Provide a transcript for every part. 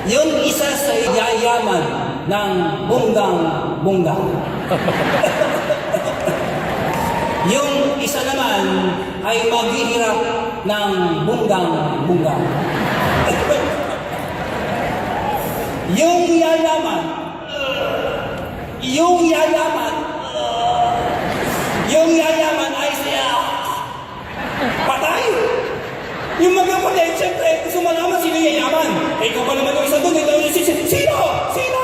Yung isa sa yayaman ng bonggang-bongga. Yung isa naman ay maghihirap ng bonggang-bongga. Yung yayaman ay siya patay. Yung magkapatid, siyempre, gusto malaman sino yung yayaman. Eh, ikaw pa naman yung isa doon. Sino?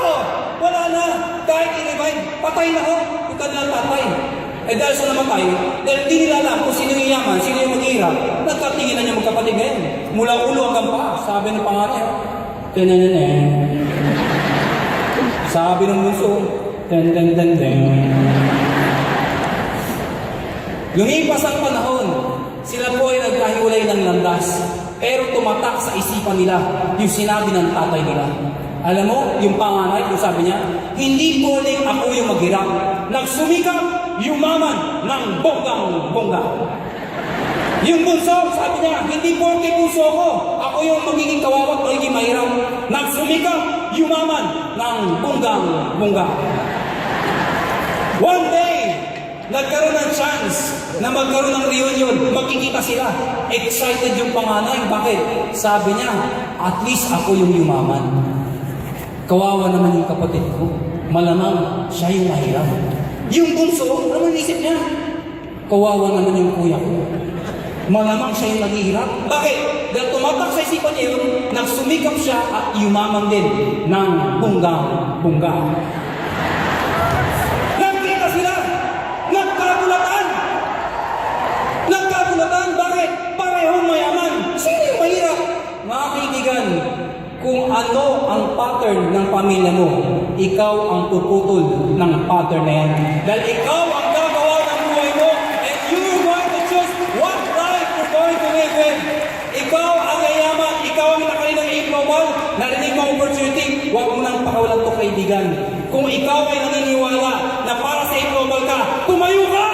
Wala na. Kahit in-divide, patay na ho. Ikaw na tatay. Eh, dahil sa namatay, dahil hindi nila alam kung sino yung yaman, sino yung maghihirap, nagkatingin na niya magkapatid ngayon. Mula ulo hanggang paa, sabi ng pangalan. Ten-ten-ten. Sabi ng bunso, ten-ten-ten-ten. Lumipas ang panahon, sila po ay nagkahiwalay ng landas, pero tumatak sa isipan nila yung sinabi ng tatay nila. Alam mo, yung panganay, yung sabi niya, hindi porling ako yung maghirap. Nagsumikap, yumaman ng bonggang-bongga. Yung bunso, sabi niya, hindi porling puso ko, ako yung magiging kawawa at magiging mahirap. Nagsumikap, yumaman ng bonggang-bongga. One day, nagkaroon ng chance na magkaroon ng reunion, magkikita sila. Excited yung panganay. Bakit? Sabi niya, at least ako yung yumaman. Kawawa naman yung kapatid ko. Malamang siya yung mahirap. Yung bunso, ano ang isip niya? Kawawa naman yung kuya ko. Malamang siya yung naghihirap. Bakit? Dahil tumatak sa isipan niya yun, nagsumikap siya at yumaman din ng bonggang-bongga. Nagkita sila! Nagkagulatan! Bakit? Parehong mayaman. Sino yung mahirap? Mga kaibigan, kung ano ang pattern ng pamilya mo, ikaw ang puputol ng pattern na yan. Dahil ikaw ang gagawa ng buhay mo and you're going to choose what life you're going to live in. Ikaw ang yayaman, ikaw ang nakalilang global, narinig mo opportunity, huwag mo nang pakawalan to kaibigan. Kung ikaw ay naniniwala na para sa global ka, tumayo ka!